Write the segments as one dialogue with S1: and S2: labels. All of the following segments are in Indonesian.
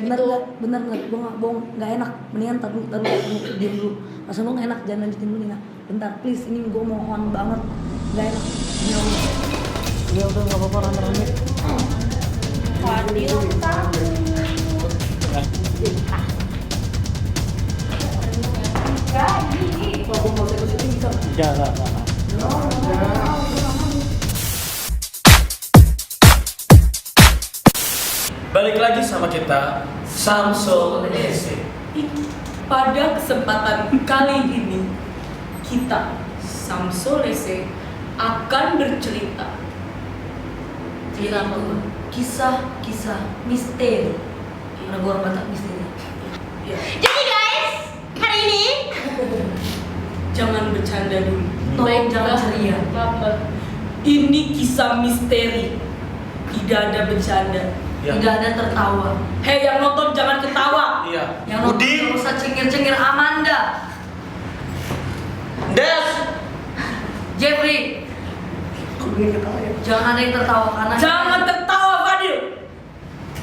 S1: bener
S2: gitu.
S1: nggak, bener nggak, gue nggak bohong, nggak enak, mendingan taruh diam dulu, masa lu nggak enak, jangan lanjutin dulu nih, bentar please, ini gue mohon banget, nggak enak, ya udah nggak apa-apa, rame-rame.
S2: Fadil takut.
S1: Kalau gue mau ikut syuting bisa nggak?
S3: Enggak. Balik lagi sama kita Samsul SE.
S2: Pada kesempatan kali ini kita Samsul Ese akan bercerita
S1: Cerita kisah-kisah misteri. Karena gue orang Batak misteri.
S2: ya,
S4: Jadi guys, hari ini
S2: jangan bercanda dulu.
S1: Tolong jangan ceria.
S2: Maaf. Ini kisah misteri. Tidak ada bercanda.
S3: Ya.
S1: Tidak ada tertawa.
S2: Hei yang nonton jangan ketawa.
S3: Iya.
S1: Yang nonton
S3: Budi,
S1: nggak usah cengir-cengir. Amanda,
S3: Des.
S1: Jeffrey, jangan ada yang tertawa karena
S2: Jangan tertawa Fadil.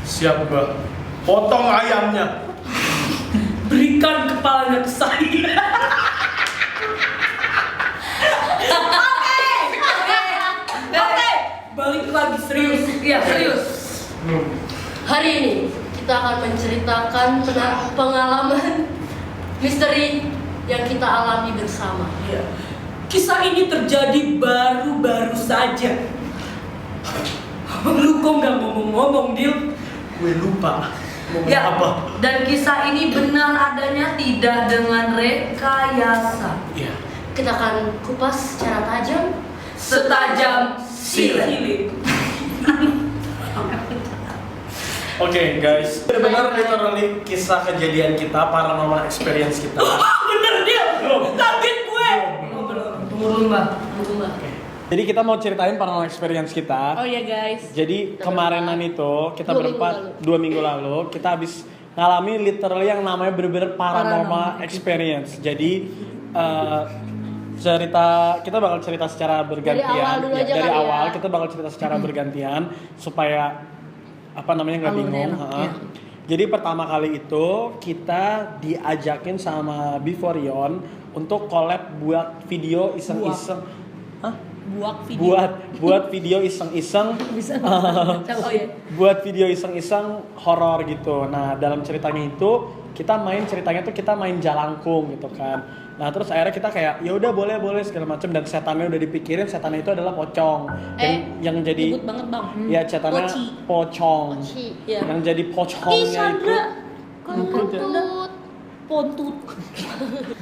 S3: Siap gua. Potong ayamnya.
S2: Berikan kepalanya ke saya. Oke. Balik lagi serius.
S1: Iya serius.
S4: hari ini kita akan menceritakan pengalaman misteri yang kita alami bersama.
S2: Iya. Kisah ini terjadi baru-baru saja. Lu kok nggak ngomong-ngomong, Dil?
S3: Gue lupa. Mau
S1: Ya,
S3: apa?
S1: dan kisah ini benar adanya, tidak dengan rekayasa.
S3: Iya.
S4: Kita akan kupas secara tajam.
S1: Setajam
S3: silet.
S1: silet.
S3: Oke guys, benar literally kisah kejadian kita, paranormal experience kita.
S2: Bener, Dil. Kaget gue.
S1: Tunggu dulu mbak.
S3: Jadi kita mau ceritain paranormal experience kita.
S2: Oh ya guys.
S3: Jadi kemarinan itu kita
S4: 2 minggu
S3: berempat
S4: lalu.
S3: 2 minggu lalu kita habis ngalami literally yang namanya bener-bener paranormal experience. Jadi kita bakal cerita secara bergantian.
S4: Dari awal dulu
S3: Ya,
S4: aja
S3: dari
S4: kali ya.
S3: awal kita bakal cerita secara bergantian supaya apa namanya nggak
S1: Alurnya
S3: bingung.
S1: enak,
S3: Heeh.
S1: ya.
S3: Jadi pertama kali itu kita diajakin sama Beforion untuk collab buat video iseng-iseng. Hah?
S2: Buat video.
S3: Buat video iseng-iseng.
S1: Bisa nggak? Oh ya.
S3: Buat video iseng-iseng horor gitu. Nah, dalam ceritanya itu kita main jalangkung gitu kan. Nah, terus akhirnya kita kayak ya udah boleh segala macam, dan setannya udah dipikirin, setannya itu adalah pocong. Yang jadi
S2: Ribut banget, Bang.
S3: ya setannya
S2: Poci.
S3: pocong.
S4: Poci.
S2: Ya.
S3: Yang jadi
S4: Ih,
S3: pocongnya itu.
S4: Sandra, kentut.
S2: Pontut.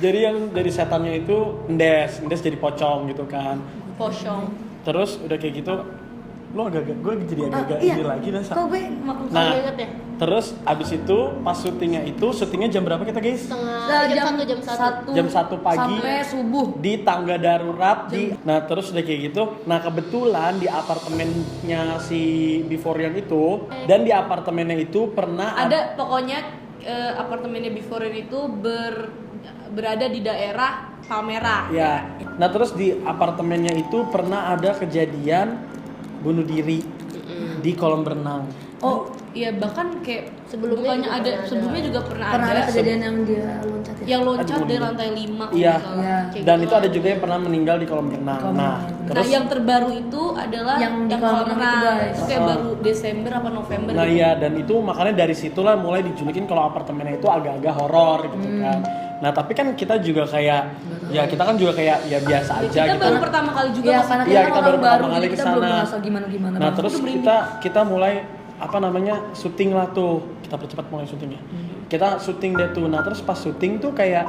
S3: Jadi yang jadi setannya itu Ndes jadi pocong gitu kan.
S2: Pocong.
S3: Terus udah kayak gitu lo gue jadi agak
S1: Iya.
S3: ini lagi dah.
S1: Kok gue
S3: Nah,
S4: Kamu inget ya?
S3: terus abis itu pas syutingnya jam berapa kita guys? Jam 1 pagi
S1: sampai subuh.
S3: di tangga darurat nah terus udah kayak gitu. Nah kebetulan di apartemennya si Beforion itu, dan di apartemennya itu pernah
S2: Ada pokoknya apartemennya Before itu berada di daerah Palmerah.
S3: ya. Nah terus di apartemennya itu pernah ada kejadian bunuh diri di kolam renang.
S2: Oh, iya bahkan kayak
S4: Sebelumnya
S2: bukannya
S4: juga
S2: ada
S4: pernah
S2: sebelumnya
S4: ada.
S2: juga pernah
S1: Pernah ada
S2: ada
S1: kejadian yang dia loncat ya.
S2: yang loncat
S3: Aduh,
S2: dari
S3: bunuh
S2: lantai 5.
S3: Iya.
S1: Iya.
S3: Dan itu ada juga yang pernah meninggal di kolam renang.
S1: Kolam
S3: Nah,
S1: renang.
S3: terus
S2: yang terbaru itu adalah
S1: Yang di kolam renang itu, guys.
S2: Itu kayak baru Desember apa November
S3: nah
S2: gitu.
S3: iya, dan itu makanya dari situlah mulai dijulukin kalau apartemennya itu agak-agak horor gitu kan. Nah, tapi kan kita juga kayak kita kan juga kayak ya biasa aja
S2: Kita
S3: gitu.
S2: baru pertama kali juga
S1: Iya,
S2: masuk.
S1: karena
S3: Iya,
S1: kita,
S3: kita
S1: orang
S3: baru pertama
S1: baru,
S3: kali
S1: jadi kita
S3: kesana.
S1: belum merasa gimana-gimana.
S3: Nah,
S1: Bang.
S3: terus
S2: Itu merinding.
S3: kita mulai syuting lah tuh. Kita percepat mulai syutingnya. Kita syuting deh tuh. Nah, terus pas syuting tuh kayak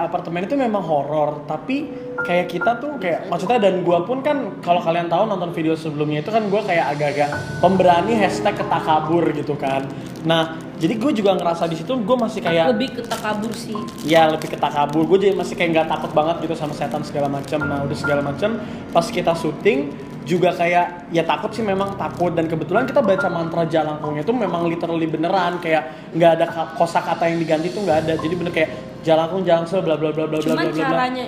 S3: apartemen itu memang horor, tapi kayak kita tuh kayak maksudnya, dan gua pun kan kalau kalian tahu nonton video sebelumnya itu kan gua kayak agak-agak pemberani hashtag ketakabur gitu kan. Nah, jadi gue juga ngerasa di situ gue masih kayak
S2: Lebih ke takabur sih.
S3: ya lebih ketakabur. Gue jadi masih kayak nggak takut banget gitu sama setan segala macam. Nah, udah segala macam pas kita syuting juga kayak ya takut sih, memang takut. Dan kebetulan kita baca mantra jalangkungnya itu memang literally beneran, kayak nggak ada kosakata yang diganti tuh nggak ada. Jadi bener kayak jalangkung jalangsel bla bla bla bla bla
S2: Cuman
S3: bla bla.
S2: caranya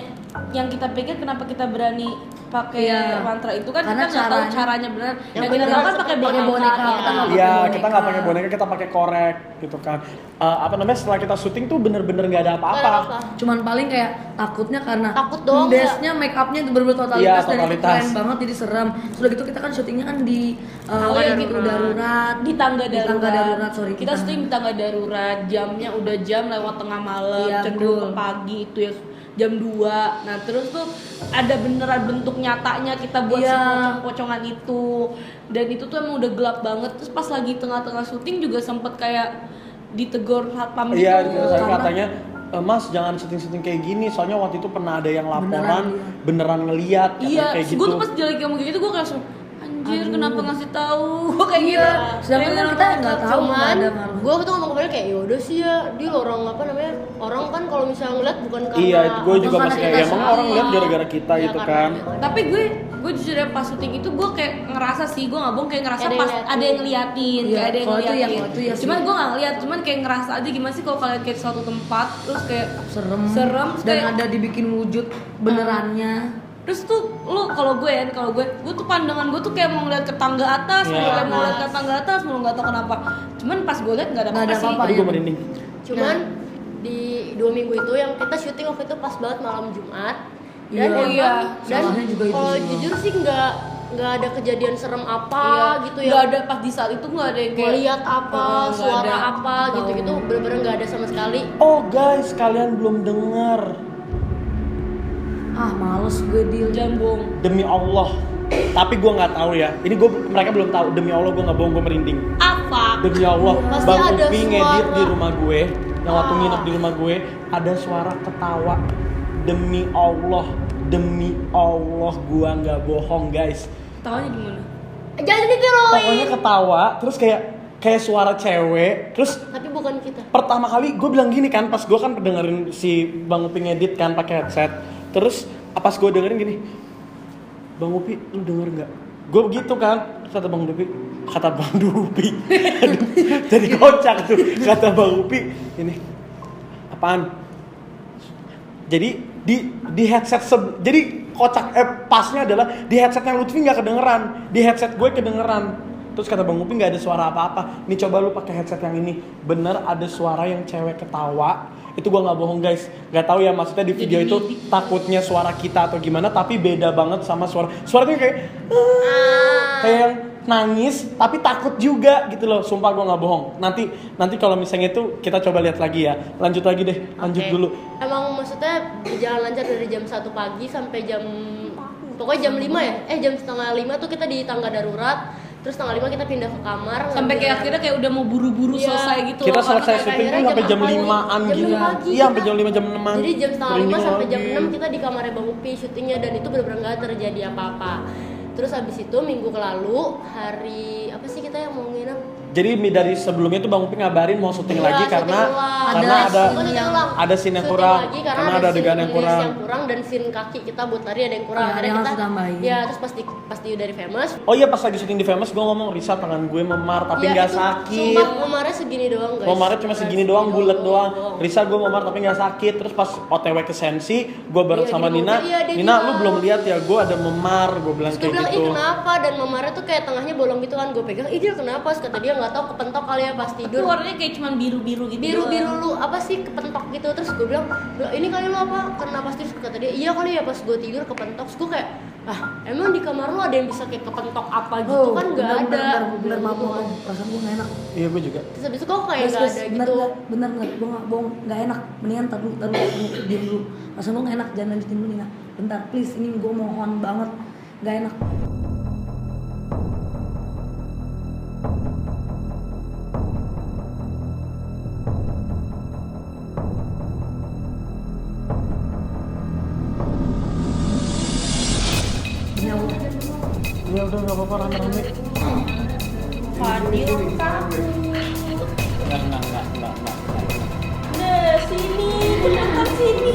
S2: yang kita pikir kenapa kita berani pakai
S1: Iya.
S2: mantra itu kan
S1: Karena
S2: kita nggak tahu
S1: caranya-
S2: caranya benar. Yang kita
S1: bener
S2: tahu kan pakai boneka.
S1: kita nggak pakai
S3: Iya,
S1: boneka.
S3: kita nggak pakai boneka, kita pakai korek gitu kan. Apa namanya, setelah kita syuting tuh bener-bener nggak ada
S4: Nggak ada
S3: apa-apa.
S4: apa.
S1: Cuman paling kayak takutnya karena
S4: Takut doang,
S1: base-nya make up-nya itu bener-bener totalitas
S3: Iya,
S1: dan itu
S3: totalitas.
S1: keren banget jadi serem. Sudah gitu kita kan syutingnya kan di
S2: Oh, iya,
S1: gitu
S2: darurat.
S1: darurat
S2: Di tangga
S1: Di tangga darurat, sorry.
S2: Kita syuting di tangga darurat, jamnya udah jam lewat tengah malam,
S1: Iya,
S2: cenderung
S1: betul.
S2: ke pagi itu ya jam 2. Nah, terus tuh ada beneran bentuk nyatanya kita buat si
S1: Iya.
S2: pocong-pocongan itu. Dan itu tuh emang udah gelap banget. Terus pas lagi tengah-tengah syuting juga sempet kayak ditegur satpam gitu.
S3: Iya, saya
S1: Karena-
S3: katanya, Mas jangan syuting-syuting kayak gini, soalnya waktu itu pernah ada yang laporan
S1: Beneran,
S3: beneran ngeliat
S2: Iya,
S3: kayak
S2: gue
S3: gitu.
S2: tuh pas dia lagi ngomong kayak gitu gue kayak langsung anjir
S1: Aduh.
S2: kenapa ngasih tahu kayak
S1: Iya,
S2: gitu.
S1: sedangkan
S2: Emang
S1: kita nggak tahu
S4: Cuman
S1: nggak ada ngaruh.
S4: gue tuh ngomong kemarin kayak yaudah sih ya dia orang apa namanya orang kan kalau misalnya ngeliat bukan karena
S3: Iya, gue juga
S1: karena
S3: masih
S1: kita
S3: kayak emang
S1: salah.
S3: orang lihat gara-gara kita
S4: Iya,
S3: gitu
S4: karena-
S3: kan.
S2: Tapi gue jujur ya pas syuting itu gue kayak ngerasa sih gue nggak bohong kayak ngerasa
S4: Ada yang
S2: pas
S4: ngeliatin.
S2: ada yang ngeliatin
S1: Iya,
S2: kayak ada yang
S1: kalau itu ya,
S2: ngeliatin.
S1: kalau itu ya sih.
S2: Cuman gue nggak ngeliat, cuman kayak ngerasa aja gimana sih kalau kalian kayak suatu tempat terus kayak
S1: serem
S2: terus
S1: dan
S2: kayak-
S1: ada dibikin wujud benerannya.
S2: terus tuh lu kalau gue tuh pandangan gue tuh kayak mau ngeliat ke tangga atas,
S3: Iya.
S2: mau kayak mau ngeliat ke tangga atas, mau nggak tahu kenapa. Cuman pas gue liat nggak ada
S1: Nggak ada
S2: apa-apa sih.
S1: apa-apa.
S3: Aduh, gue merinding.
S4: cuman di 2 minggu itu yang kita syuting waktu itu pas banget malam Jumat dan
S1: Iya.
S4: emang
S2: Iya.
S4: dan
S1: Salahnya juga itu
S4: kalau
S1: sih.
S4: jujur sih nggak ada kejadian serem apa gitu ya
S2: Nggak ada pas di saat itu nggak ada yang kayak
S4: melihat apa
S2: nggak
S4: suara
S2: ada.
S4: apa gitu-gitu bener-bener nggak ada sama sekali.
S3: Oh guys, kalian belum denger.
S1: Ah, males gue deal.
S2: jambung.
S3: Demi Allah. Tapi gue nggak tahu ya. Ini mereka belum tahu. Demi Allah gue nggak bohong, gue merinding.
S2: Apa?
S3: Demi Allah,
S4: Pasti
S3: Bang
S4: ada
S3: Upi ngedit
S4: suara.
S3: di rumah gue, yang waktu nginep di rumah gue, ada suara ketawa. Demi Allah, gue nggak bohong guys.
S2: Tawanya gimana?
S4: Jangan ditiruin.
S3: Pokoknya ketawa, terus kayak suara cewek, terus
S4: Tapi bukan kita.
S3: pertama kali gue bilang gini kan, pas gue kan dengerin si Bang Upi ngedit kan pakai headset, terus pas gue dengerin gini, Bang Upi lu denger nggak? Gue begitu kan, kata Bang Upi, Aduh, jadi kocak tuh, kata Bang Upi, ini apaan? Jadi di headset jadi kocak pasnya adalah di headsetnya Lutfi nggak kedengeran, di headset gue kedengeran. Terus kata Bang Upi nggak ada suara apa-apa. Nih coba lu pakai headset yang ini. Bener ada suara yang cewek ketawa. Itu gue nggak bohong guys. Nggak tahu ya maksudnya di video itu takutnya suara kita atau gimana. Tapi beda banget sama suaranya kayak kayak yang nangis tapi takut juga gitu loh. Sumpah gue nggak bohong. Nanti kalau misalnya itu kita coba lihat lagi ya. Lanjut lagi deh. Lanjut
S4: Oke.
S3: dulu.
S4: Emang maksudnya berjalan lancar dari jam 1 pagi sampai pokoknya jam 5 ya? Jam setengah 5 tuh kita di tangga darurat. Terus setengah 5 kita pindah ke kamar.
S2: Sampai kayak akhirnya kayak udah mau buru-buru
S4: Iya.
S2: selesai gitu
S3: Kita
S2: loh.
S3: selesai
S4: Sampai
S3: syuting tuh
S4: akhirnya
S3: sampai jam
S4: jam
S3: 5-an
S4: jam
S3: gitu.
S4: 5 pagi
S3: Iya, sampai
S4: kita-
S3: jam 5 jam 6-an.
S4: Jadi jam setengah 5
S3: Merinding
S4: sampai jam
S3: lagi.
S4: 6 kita di kamarnya Bang Upi syutingnya dan itu benar-benar nggak terjadi apa-apa. Terus habis itu minggu lalu hari apa sih kita yang mau nginep?
S3: Jadi dari sebelumnya tuh Bang Upi ngabarin mau syuting
S4: Iya,
S3: lagi
S4: syuting
S3: karena
S4: ulang.
S3: karena
S1: Ada
S3: ada
S1: scene
S4: Bukan syuting
S1: yang-
S4: ulang.
S3: ada scene yang
S4: Syuting
S3: kurang,
S4: lagi
S3: karena ada
S4: scene
S3: adegan yang
S4: rilis
S3: kurang.
S4: yang kurang dan scene kaki kita buat lari ada yang kurang.
S1: Iya,
S4: Akhirnya
S1: yang
S4: kita
S1: harus ditambahin.
S4: ya terus pasti dari famous.
S3: Oh iya pas lagi syuting di Famous gue ngomong Risa tangan gue memar tapi
S4: Ya,
S3: nggak
S4: itu
S3: sakit.
S4: Sumpah memarnya segini doang guys.
S3: Memarnya cuma segini doang, bulat doang. Risa gue memar tapi nggak sakit. Terus pas OTW ke Sensi, gue bareng
S4: Iya,
S3: sama
S4: di
S3: Nina.
S4: mobil, iya, dia
S3: Nina,
S4: bilang.
S3: lu belum lihat ya? Gue ada memar. Gue bilang
S4: Terus gue
S3: kayak
S4: bilang,
S3: gitu.
S4: kenapa? Dan memarnya tuh kayak tengahnya bolong gitu kan. Gue pegang, dia kenapa? Terus kata dia nggak tahu kepentok kali ya pas
S2: Itu
S4: tidur.
S2: warnanya kayak cuman biru-biru gitu.
S4: Biru-biru lu apa sih kepentok gitu. Terus gue bilang, ini kali lu apa? Karena pas tidur kata dia, iya kali ya pas gue tidur kepentok. Terus gue kayak, emang di kamar lu ada yang bisa kayak kepentok apa gitu kan nggak ada.
S1: Bener maaf perasaan gue nggak enak.
S3: Iya gue juga.
S4: Terus habis itu kok kayak
S1: Guys,
S4: nggak
S1: guys,
S4: ada
S1: bener
S4: gitu.
S1: bener nggak, gue nggak bohong, nggak enak. Mendingan taruh diem dulu. Perasaan gue nggak enak, jangan lanjutin dulu Nina. Bentar, please, ini gue mohon banget, nggak enak. Ya udah.
S3: Ya udah nggak apa-apa rame-rame.
S2: Fadil kan.
S3: Enggak.
S2: Nah, sini, dekat sini.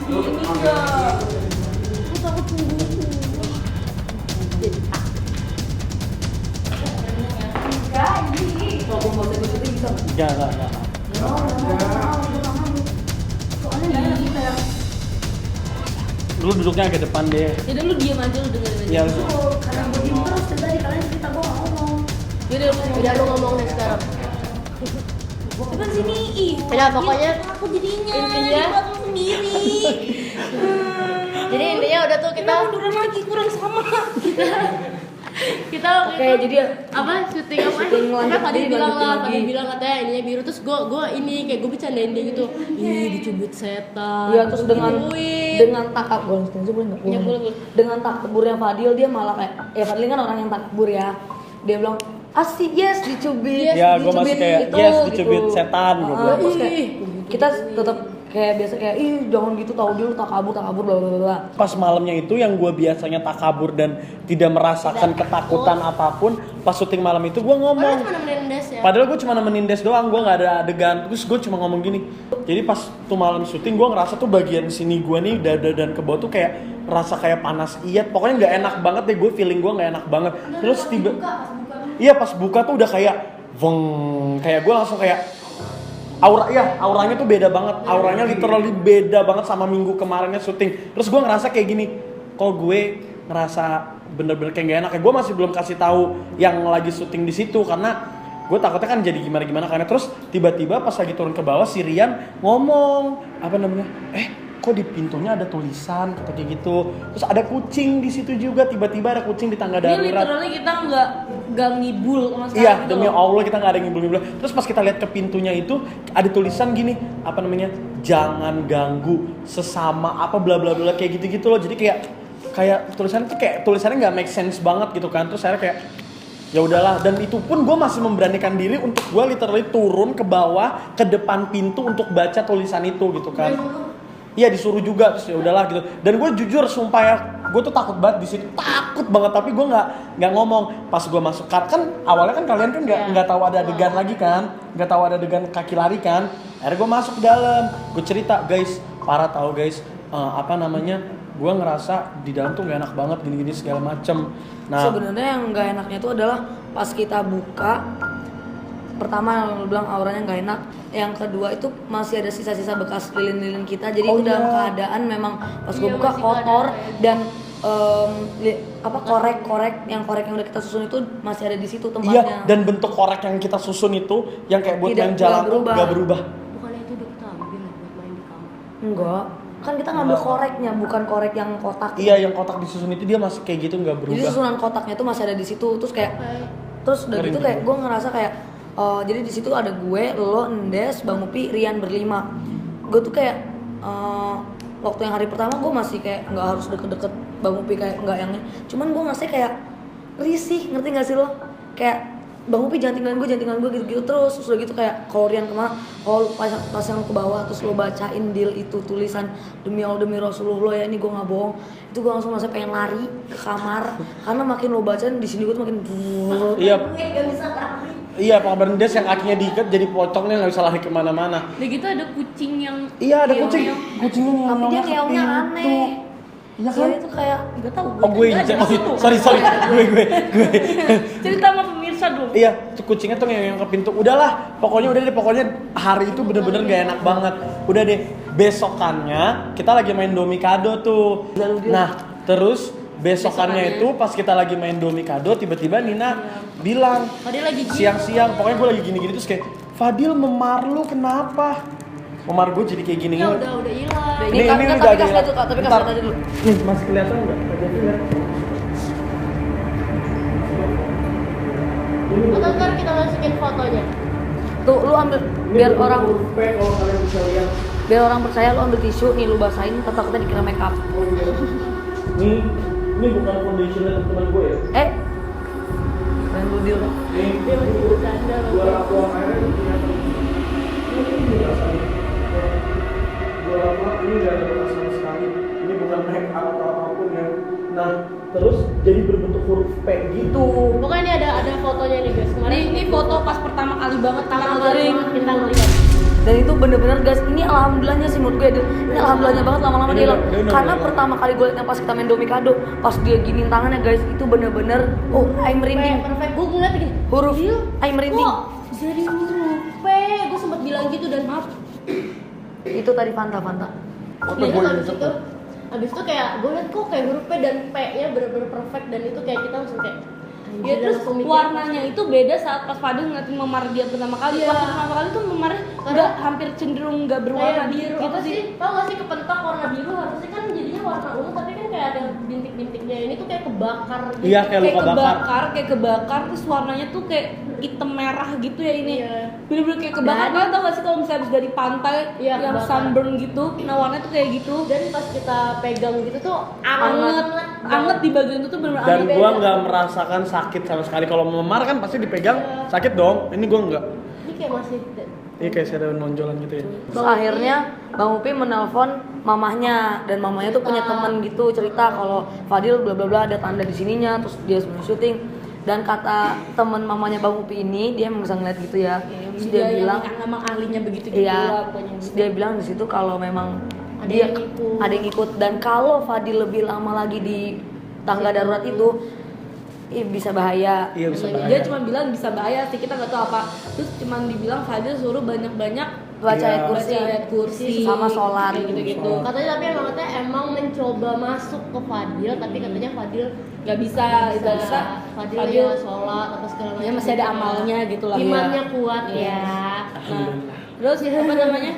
S2: Sini enggak. Aku takut sendiri.
S1: Kalau gue mau ikut syuting bisa.
S3: Enggak.
S1: Soalnya nggak enak kita ya.
S3: Lu duduknya agak depan deh.
S2: Jadi lu diam aja, lu dengerin aja.
S3: Ya.
S1: Karena gue diem terus dari tadi kalian cerita gue nggak ngomong.
S2: Yaudah lu ngomong.
S4: Udah lu ngomong deh sekarang.
S2: Depan sini, ih.
S4: Ya, pokoknya
S2: aku jadinya
S4: intinya
S2: dibuat lu sendiri.
S4: jadi intinya udah tuh
S2: Kita munduran lagi kurang sama.
S4: kita
S1: Oke, jadi ya
S4: apa syuting apa
S1: Syuting lanjut,
S4: Fadil
S1: jadi
S4: bilang
S1: lanjutin
S4: lah,
S1: lagi.
S4: Fadil bilang katanya ininya biru, terus gue ini kayak gue bercandain dia gitu, ih dicubit setan.
S1: Iya, terus
S4: Gituin.
S1: dengan takab gue boleh nggak?
S2: Ya, boleh.
S1: Dengan takaburnya Fadil dia malah kayak ya Fadil kan orang yang takabur ya. Dia bilang asik yes dicubit.
S3: Ya, gua masih
S1: dicubit
S3: kayak,
S1: itu,
S3: yes, dicubit setan, gua bilang.
S1: Terus kayak
S4: Ih.
S1: kita tetap kayak biasa kayak ih jangan gitu tahu dulu takabur bla bla bla.
S3: Pas malamnya itu yang gue biasanya takabur dan tidak merasakan ketakutan apapun, pas syuting malam itu gue
S4: Padahal
S3: ngomong.
S4: cuma nemenin Des ya.
S3: Padahal gue cuma nemenin Des doang, gue nggak ada adegan. Terus gue cuma ngomong gini. Jadi pas tuh malam syuting gue ngerasa tuh bagian sini gue nih dada dan ke bawah tuh kayak rasa kayak panas iyat. Pokoknya nggak enak banget deh, gue feeling gue nggak enak banget. Terus tiba, iya pas buka tuh udah kayak veng, kayak gue langsung kayak auranya tuh beda banget. Auranya literally beda banget sama minggu kemarinnya syuting. Terus gue ngerasa kayak gini, kok gue ngerasa bener-bener kayak gak enak. Kayak gue masih belum kasih tahu yang lagi syuting di situ karena gue takutnya kan jadi gimana karena terus tiba-tiba pas lagi turun ke bawah si Rian ngomong apa namanya, kok di pintunya ada tulisan kata kayak gitu. Terus ada kucing di situ juga, tiba-tiba ada kucing di tangga
S2: Ini
S3: darurat.
S2: literally kita nggak ngibul sama sekali
S3: Iya,
S2: gitu
S3: demi
S2: loh.
S3: Allah kita nggak ada yang ngibul-ngibul. Terus pas kita lihat ke pintunya itu ada tulisan gini, apa namanya? Jangan ganggu sesama apa bla bla bla kayak gitu-gitu loh. Jadi kayak tulisannya tuh kayak tulisannya nggak make sense banget gitu kan. Terus saya kayak ya udahlah, dan itu pun gue masih memberanikan diri untuk gue literally turun ke bawah ke depan pintu untuk baca tulisan itu gitu kan. Iya disuruh juga, terus ya udahlah gitu. Dan gue jujur sumpah ya, gue tuh takut banget di situ, takut banget. Tapi gue nggak ngomong. Pas gue masuk kan awalnya kan kalian kan nggak tahu ada adegan lagi kan, nggak tahu ada adegan kaki lari kan. Akhirnya gue masuk ke dalam, gue cerita guys, parah tahu guys, apa namanya, gue ngerasa di dalam tuh nggak enak banget gini-gini segala macem. Nah
S1: Sebenarnya yang nggak enaknya itu adalah pas kita buka, pertama lu bilang auranya nggak enak, yang kedua itu masih ada sisa-sisa bekas lilin-lilin kita, jadi
S3: Oh,
S1: itu dalam
S3: iya.
S1: keadaan memang pas gue
S4: Iya,
S1: buka
S4: masih
S1: kotor
S4: keadaan.
S1: dan korek yang udah kita susun itu masih ada di situ
S3: iya,
S1: tempatnya.
S3: dan bentuk korek yang kita susun itu yang kayak buat
S1: Tidak,
S3: main jalan
S1: nggak
S3: tuh
S1: berubah.
S3: nggak berubah.
S4: Bukannya itu udah kita ambil ya buat main di kamar.
S1: Enggak, kan kita ngambil koreknya, bukan korek yang kotak.
S3: Iya, yang kotak disusun itu dia masih kayak gitu nggak
S1: Jadi
S3: berubah.
S1: susunan kotaknya itu masih ada di situ, terus kayak terus udah
S3: Ngeri
S1: gitu
S3: juga.
S1: kayak gue ngerasa kayak jadi di situ ada gue, lo, Ndes, Bang Upi, Rian berlima. Gue tuh kayak waktu yang hari pertama gue masih kayak nggak harus deket-deket Bang Upi, kayak nggak yang, cuman gue ngerasa kayak risih, ngerti nggak sih lo? Kayak Bang Upi jangan tinggalin gue gitu-gitu terus udah gitu kayak kalau Rian kemana, kalau pas yang ke bawah terus lo bacain deal itu tulisan demi Allah demi Rasulullah lo ya ini gue nggak bohong, itu gue langsung merasa pengen lari ke kamar karena makin lo bacain di sini gue tuh makin
S3: Iya.
S1: nggak bisa lari.
S3: Iya, pengabaran Des yang kakinya diikat jadi pocongnya nggak bisa lari kemana-mana.
S2: Udah gitu ada kucing yang
S3: Iya, ada kucing.
S2: ngeong-ngeong.
S3: Kucingnya
S1: Tapi dia
S3: ke
S1: ngeongnya
S3: pintu.
S1: aneh.
S3: Iya
S1: Dia
S3: kan?
S1: itu kayak
S2: Gak tau
S3: Oh gue injek, sorry, gue.
S2: cerita sama pemirsa dong.
S3: Iya, tuh kucingnya tuh yang ke pintu. Udahlah, pokoknya hari itu bener-bener gak enak banget. Udah deh, besokannya kita lagi main Domikado tuh. Nah, terus besokannya itu pas kita lagi main Domikado, tiba-tiba Nina bilang
S4: Fadil lagi
S3: siang-siang, pokoknya gue lagi gini-gini terus kayak Fadil memar lu kenapa? Memar gue jadi kayak gini.
S4: ya udah hilang.
S1: ini
S3: Ini
S1: tapi
S3: udah
S1: kasih
S3: ada.
S1: lihat tuh Kak, tapi
S3: Bentar.
S1: kasih lihat dulu.
S3: Nih, masih kelihatan nggak?
S4: Atau ntar kita masukin fotonya.
S1: Tuh lu ambil biar orang
S3: kalau kalian bisa lihat.
S1: biar orang percaya lu ambil tisu nih lu basahin takutnya dikira make up.
S3: Ini bukan foundationnya teman gue ya.
S1: Dan lu deal.
S3: Ini gua lakukan airnya itu ternyata. Ini rasanya. Gua lakukan ini nggak ada bekas sama sekali. Ini bukan make up atau apapun ya. Nah, terus jadi berbentuk huruf P gitu.
S4: Pokoknya ini ada fotonya nih guys. Kemarin
S2: Ini foto pas pertama kali banget
S4: pertama
S2: tangan
S4: kali
S2: kering.
S4: kita ngeliat.
S1: Dan itu bener-bener guys, ini alhamdulillahnya sih menurut gue ini alhamdulillahnya banget lama-lama
S3: Ini
S1: dia hilang.
S3: udah
S1: Karena
S3: hilang.
S1: pertama kali gue liatnya pas kita main Domikado, pas dia giniin tangannya guys, itu bener-bener I'm merinding.
S4: Perfect. Gue ngeliat gini.
S1: Huruf
S4: Dil,
S1: I'm merinding.
S4: kok jadi huruf P? Gue sempet bilang gitu dan maaf.
S1: Itu tadi Fanta.
S3: Foto
S4: Nih,
S3: gue
S4: habis
S3: yang
S4: itu, Abis itu kayak gue liat kok kayak huruf P dan P-nya bener-bener perfect, dan itu kayak kita langsung kayak
S2: Ya terus warnanya itu beda saat pas Fadil ngeliatin memar dia pertama kali.
S4: Iya.
S2: Pas pertama kali tuh memarnya udah hampir cenderung nggak berwarna
S4: kayak biru
S2: gitu
S4: apa
S2: sih.
S4: sih? Tau gak sih kepentok warna biru harusnya kan jadinya warna ungu, tapi kan kayak ada bintik-bintiknya. Ini tuh kayak kebakar gitu.
S3: Iya, kayak luka bakar.
S2: Kayak kebakar terus warnanya tuh kayak hitam merah gitu ya ini.
S4: Iya.
S2: Bener-bener kayak kebakar. Kalian tau gak sih kalau misalnya habis dari pantai
S4: Iya,
S2: yang
S4: kebakar.
S2: sunburn gitu, nah warnanya tuh kayak gitu.
S4: Dan pas kita pegang gitu tuh
S2: Anget di bagian itu tuh bener-bener
S3: Dan
S2: anget.
S3: gua nggak merasakan sakit sama sekali. Kalau memar kan pasti dipegang sakit dong. Ini gua nggak.
S4: Ini kayak masih
S3: Ini kayak ada nonjolan gitu ya.
S1: Terus akhirnya Bang Upi menelpon mamahnya, dan mamahnya tuh punya temen gitu cerita kalau Fadil bla bla bla ada tanda di sininya, terus dia sebelum syuting. Dan kata temen mamanya Bang Upi ini, dia emang bisa ngeliat gitu ya. Terus dia bilang,
S2: emang ahlinya begitu gitu
S1: iya.
S2: lah pokoknya.
S1: Terus dia bilang di situ kalau memang
S4: Ada
S1: dia
S4: yang ngikut.
S1: ada yang ikut, dan kalau Fadil lebih lama lagi di tangga darurat itu, bisa bahaya.
S3: Iya bisa
S2: Dia
S3: bahaya.
S2: cuma bilang bisa bahaya sih, kita nggak tahu apa. Terus cuma dibilang Fadil suruh banyak-banyak
S1: Baca
S3: Iya.
S1: ayat kursi,
S2: baca ayat kursi
S1: sama sholat.
S2: kayak gitu-gitu.
S4: katanya, tapi emang mencoba masuk ke Fadil, tapi katanya Fadil
S2: Nggak bisa, itu bisa.
S4: Fadil,
S2: Fadil
S4: ya sholat atau segala macam.
S2: ya masih ada amalnya gitu lah.
S4: Imannya
S2: Iya.
S4: kuat
S2: Iya.
S4: ya.
S2: Nah, terus apa namanya?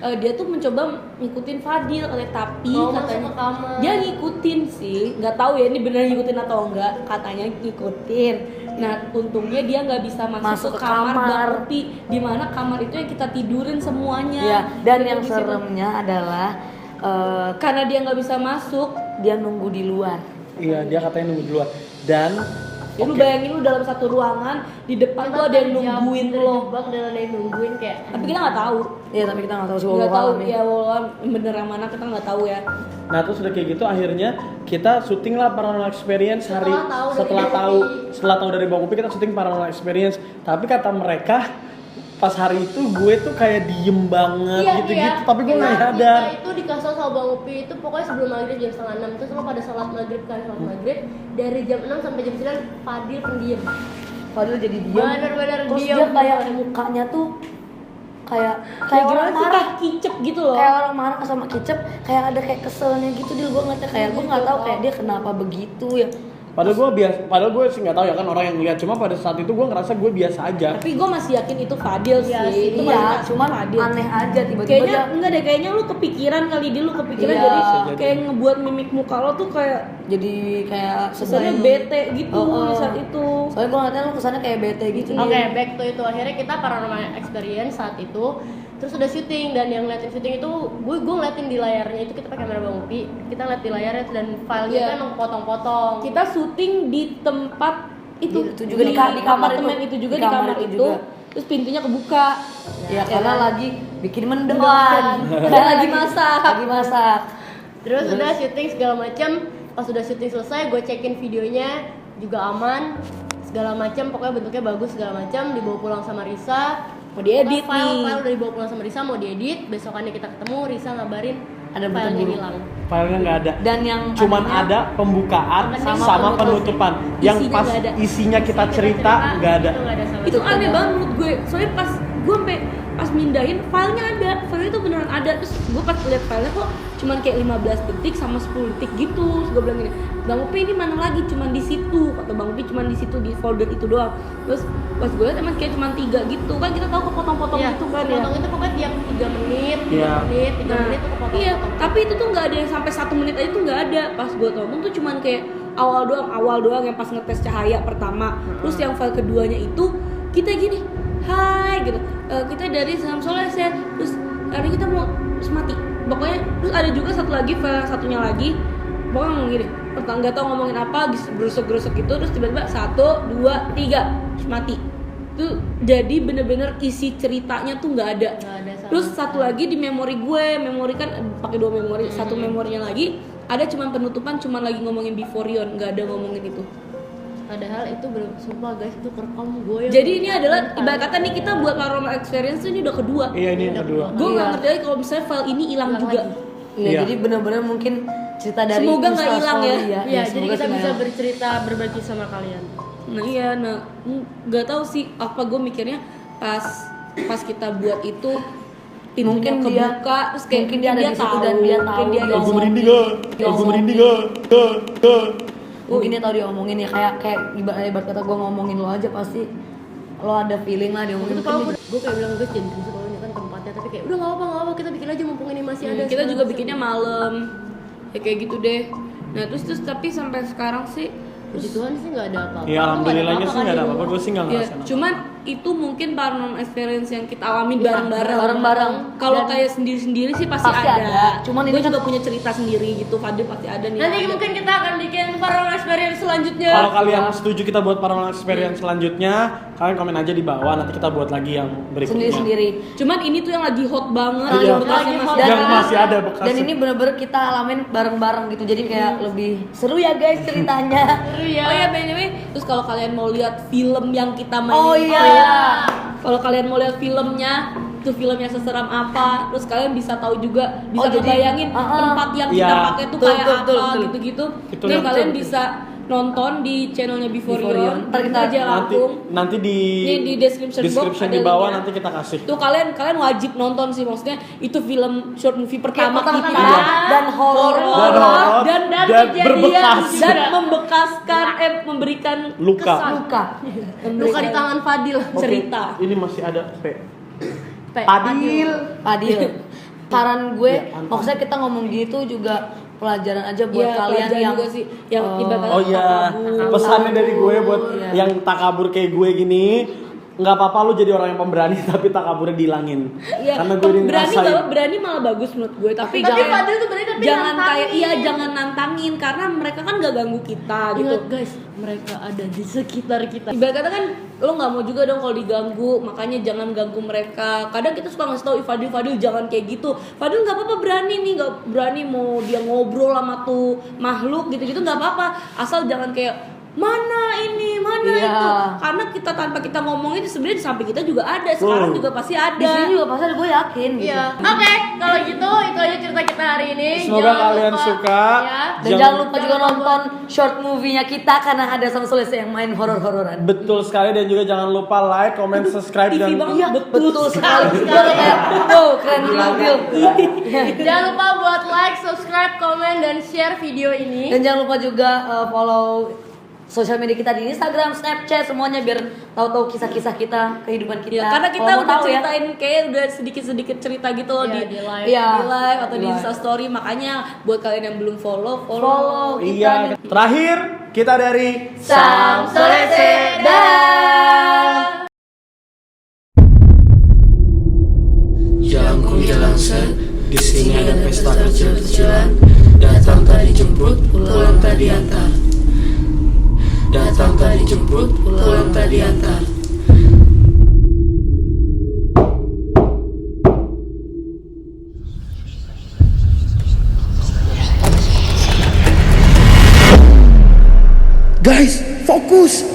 S2: Dia tuh mencoba ngikutin Fadil, tapi
S4: Mau masuk
S2: katanya
S4: ke kamar.
S2: dia ngikutin sih, nggak tahu ya ini benar ngikutin atau enggak, katanya ngikutin. Nah untungnya dia nggak bisa masuk,
S1: Masuk
S2: ke
S1: ke
S2: kamar
S1: kamar.
S2: Bang Upi, di mana kamar itu yang kita tidurin semuanya.
S1: Iya, dan
S2: Tidur
S1: yang
S2: di situ.
S1: seremnya adalah
S2: Karena dia nggak bisa masuk,
S1: dia nunggu di luar.
S3: Iya, dia katanya nunggu di luar. Dan
S2: ya lu bayangin lu dalam satu ruangan, di depan tuh ada yang nungguin lo.
S4: Terjebak dan ada yang nungguin kayak.
S2: Tapi kita nggak tahu,
S1: Iya, tapi kita nggak tahu sih
S2: nggak tahu
S1: wallahualam
S2: ya walau bener yang mana kita nggak tahu ya.
S3: nah terus udah kayak gitu akhirnya kita syuting lah Paranormal Experience hari
S4: Setelah tahu dari
S3: setelah tahu dari Bang Upi kita syuting Paranormal Experience. Tapi kata mereka pas hari itu gue tuh kayak diem banget gitu-gitu, tapi gue nggak sadar.
S4: Kita itu dikasih sama Bang Upi itu pokoknya sebelum maghrib jam 5:30, terus lo pada sholat maghrib kan, sholat maghrib dari jam 6 sampai jam 9 Fadil pendiam.
S1: Fadil jadi diam.
S4: Bener-bener
S1: Terus
S4: diam.
S1: dia kayak mukanya tuh kayak
S2: Kayak
S1: orang
S2: gimana sih,
S1: marah.
S2: kayak kicep gitu loh.
S1: Kayak orang marah sama kicep, kayak ada kayak keselnya gitu. Dia gue ngeliatnya kayak gue nggak tahu kayak dia kenapa begitu ya.
S3: Padahal gue sih nggak tahu ya kan orang yang lihat, cuma pada saat itu gue ngerasa gue biasa aja.
S2: Tapi gue masih yakin itu Fadil
S4: Iya
S2: sih.
S4: sih.
S2: Itu
S1: Iya,
S2: masih
S1: cuman
S2: Fadil.
S1: aneh aja tiba-tiba
S2: Kayaknya
S1: dia
S2: enggak deh, kayaknya lu kepikiran kali dia, lu kepikiran
S1: Iya.
S2: jadi
S3: Bisa jadi.
S2: kayak ngebuat mimik muka lo tuh kayak
S1: jadi kayak
S2: kesannya
S1: sedih.
S2: bete gitu
S1: Oh,
S2: di saat itu.
S1: Soalnya gue ngeliatnya lu kesannya kayak bete gitu.
S4: Oke,
S1: dia.
S4: back to itu. Akhirnya kita Paranormal Experience saat itu terus udah syuting, dan yang ngeliatin syuting itu gue ngeliatin di layarnya itu, kita pakai kamera Bang Upi, kita ngeliat di layarnya dan filenya
S2: Iya.
S4: itu emang potong-potong.
S2: Kita syuting di tempat itu,
S1: Itu juga di kamar
S2: apartemen
S1: itu.
S2: itu juga,
S1: Di
S2: di
S1: kamar
S2: kamar
S1: itu
S2: itu.
S1: juga.
S2: Terus pintunya kebuka.
S1: Ya karena lagi bikin mendoan.
S2: Dan lagi masak.
S1: Lagi masak.
S4: Terus udah syuting segala macam, pas udah syuting selesai gue cekin videonya juga aman segala macam, pokoknya bentuknya bagus segala macam, dibawa pulang sama Risa.
S2: Mau diedit nih.
S4: File udah dibawa pulang sama Risa, mau diedit, besokannya kita ketemu, Risa ngabarin
S1: Ada berita
S4: filenya
S1: buruk.
S4: hilang.
S3: Filenya nggak ada.
S1: Dan yang
S3: Cuman
S1: anehnya,
S3: ada pembukaan
S4: Sama
S3: sama
S4: penutupan.
S3: penutupan. Yang
S2: Isinya
S3: pas
S2: nggak ada.
S3: isinya kita cerita nggak ada.
S4: Itu nggak ada sama
S2: Itu
S4: sekali.
S2: aneh banget menurut gue. Soalnya pas gue sampai pas mindahin filenya ada, filenya itu beneran ada. Terus gue pas lihat filenya kok cuman kayak 15 detik sama 10 detik gitu. Terus gue bilang gini, Bang Upi ini mana lagi, cuman di situ. Kata Bang Upi cuman di situ, di folder itu doang. Terus pas gue lihat emang kayak cuman 3 gitu kan, kita tahu kepotong-potong
S4: Iya,
S2: gitu kan ya.
S4: potong itu pokoknya tiap 3 menit, 3
S3: Iya.
S4: menit, 3
S2: Nah,
S4: menit tuh kepotong.
S2: iya, tapi itu tuh nggak ada yang sampai 1 menit aja tuh nggak ada. Pas gue tonton tuh cuman kayak awal doang yang pas ngetes cahaya pertama. Terus yang file keduanya itu kita gini, hai gitu, kita dari Samsoleh ya, terus hari kita mau terus mati. Pokoknya terus ada juga satu lagi file yang satunya lagi, pokoknya ngomong gini, nggak tahu ngomongin apa, gerusuk gitu, terus tiba-tiba 1, 2, 3 terus mati. Tuh jadi bener-bener isi ceritanya tuh nggak ada.
S4: Nggak ada sama
S2: Terus satu lagi di memori gue, memori kan pakai 2 memori, satu memorinya lagi ada cuman penutupan, cuman lagi ngomongin Before You, nggak ada ngomongin itu.
S4: Padahal itu sumpah guys, itu kerekam gue yang
S2: Jadi ini adalah ibarat kata nih kita buat Paranormal Experience tuh ini udah kedua.
S3: Iya ini yang kedua.
S2: Gue nggak
S1: Iya.
S2: ngerti lagi kalau misalnya file ini hilang
S4: Hilang
S2: juga.
S4: lagi.
S1: Iya,
S3: Iya.
S1: jadi benar-benar mungkin cerita dari
S2: Semoga nggak
S1: Insta
S2: hilang ya.
S1: Story
S4: Iya, jadi
S1: semoga
S4: kita
S1: sih
S4: bisa
S1: nggak hilang.
S4: bercerita berbagi sama kalian.
S2: Nah iya, nggak tahu sih apa gue mikirnya pas kita buat itu pintunya
S1: Mungkin dia-
S2: kebuka terus kayak
S1: mungkin dia ada di situ dan dia tahu
S2: mungkin dia
S1: dia
S3: Aku
S1: ngomong.
S3: merinding gak? Aku merinding gak?
S1: Mungkin dia tahu dia ngomongin ya kayak ibarat kata gue ngomongin lo aja pasti lo ada feeling lah dia ngomongin.
S4: Itu kalau gue kayak bilang guys jangan gitu kalau ini kan tempatnya, tapi kayak udah nggak apa kita bikin aja mumpung ini masih ada.
S2: kita juga
S4: segala
S2: bikinnya malam ya kayak gitu deh. Nah terus tapi sampai sekarang sih
S4: Puji Tuhan sih nggak ada apa-apa.
S3: Ya alhamdulillahnya sih nggak ada
S4: kan di
S3: apa-apa, gue sih nggak
S2: ya,
S3: ngerasain apa.
S2: cuman itu mungkin paranormal experience yang kita alami
S1: Iya,
S2: bareng-bareng.
S1: bareng-bareng.
S2: Kalau
S1: Dan-
S2: kayak sendiri-sendiri sih pasti
S1: Pasti ada.
S2: ada.
S1: Cuman
S2: gue
S1: ini
S2: juga punya cerita sendiri gitu. Fadil pasti ada nih.
S4: Nanti
S2: ada.
S4: mungkin kita akan bikin paranormal experience selanjutnya.
S3: Kalau kalian setuju kita buat paranormal experience selanjutnya, kalian komen aja di bawah, nanti kita buat lagi yang berikutnya.
S1: Sendiri-sendiri.
S2: Cuman ini tuh yang lagi hot banget.
S3: Iya,
S2: yang bekasnya
S4: lagi
S2: masih
S4: hot.
S3: yang
S2: ada.
S3: masih ada bekasnya.
S1: Dan ini bener-bener kita alamin bareng-bareng gitu. Jadi kayak lebih seru ya guys ceritanya.
S2: Oh iya, by the way, terus kalau kalian mau lihat film yang kita mainin,
S1: Oh iya.
S2: kalau kalian mau lihat filmnya, itu filmnya seseram apa, terus kalian bisa tahu juga, bisa
S1: Oh, jadi-
S2: ngebayangin tempat yang kita
S3: Iya.
S2: pakai tuh
S1: Betul,
S2: kayak
S1: betul,
S2: apa
S1: betul.
S2: gitu-gitu.
S3: Itu
S2: Dan
S3: betul,
S2: kalian
S1: betul.
S2: bisa nonton di channelnya Before
S1: Before
S2: You.
S1: You. Ntar kita
S2: aja langsung.
S3: nanti di
S2: Ini di description box
S3: di
S2: ada
S3: bawah
S2: linknya.
S3: nanti kita kasih.
S2: Tuh kalian wajib nonton sih, maksudnya itu film short movie pertama
S1: pertama
S2: kita
S1: kali. Dan horor.
S3: Dan horor,
S2: dan
S3: dan
S2: kejadian
S3: berbekas.
S2: dan membekaskan memberikan
S3: Luka.
S2: kesan.
S1: Luka.
S4: Luka di tangan Fadil.
S3: Oke,
S2: cerita.
S3: Ini masih ada P.
S1: Padil. Saran gue,
S3: Ya, ampun.
S1: maksudnya kita ngomong gitu juga pelajaran aja buat
S2: Iya,
S1: kalian
S2: pelajaran
S1: yang
S2: juga sih, yang ibaratnya
S3: Oh iya,
S2: takabur.
S3: pesannya dari gue buat
S1: Iya.
S3: yang takabur kayak gue gini, nggak apa-apa lu jadi orang yang pemberani tapi takaburnya dihilangin.
S2: Iya,
S3: Karena gue udah
S2: berani
S3: ngerasain.
S2: berani malah bagus menurut gue, tapi
S4: Tapi
S2: jangan
S4: Fadil tuh berani tapi
S2: jangan
S4: nantangin.
S2: kayak jangan nantangin karena mereka kan gak ganggu kita gitu.
S4: Ingat guys, mereka ada di sekitar kita.
S2: Ibarat kata kan lo nggak mau juga dong kalau diganggu, makanya jangan ganggu mereka. Kadang kita suka ngasih tahu Fadil jangan kayak gitu. Fadil nggak apa-apa berani nih, nggak berani mau dia ngobrol sama tuh makhluk gitu-gitu nggak apa-apa. Asal jangan kayak mana ini, mana
S1: Iya.
S2: itu. Karena kita tanpa kita ngomongin sebenarnya di samping kita juga ada. Sekarang juga pasti ada.
S1: di sini juga pasti ada, gue yakin gitu.
S4: Iya. Oke, kalau gitu itu aja cerita kita hari ini.
S3: Semoga
S4: Jangan
S3: kalian
S4: lupa-
S3: suka.
S4: Ya.
S1: Dan jangan lupa juga nonton short movie-nya kita karena ada sama Sulesya yang main horor-hororan.
S3: Betul sekali, dan juga jangan lupa like, comment, subscribe
S2: TV
S3: dan
S2: banget.
S1: Iya,
S2: Betul
S1: betul sekali. Gue kayak, wow, keren banget.
S4: Jangan lupa buat like, subscribe, komen, dan share video ini.
S1: Dan jangan lupa juga follow sosial media kita di Instagram, Snapchat, semuanya biar tahu-tahu kisah-kisah kita, kehidupan kita.
S2: Ya, karena kita
S1: Kalau mau
S2: udah
S1: tahu ya.
S2: ceritain kayak udah sedikit-sedikit cerita gitu loh
S4: Iya,
S2: di
S4: di live.
S1: Iya.
S2: di live atau di
S1: Live.
S2: Insta story, makanya buat kalian yang belum follow.
S1: Follow kita.
S3: Iya, terakhir kita dari
S1: Sam Sulesya. Dah.
S5: Jalanku jalan set, di sini ada pesta kecil-kecilan. Datang tadi jemput, pulang tadi antar. Datang tadi jemput, pulang tadi antar.
S6: Guys, fokus.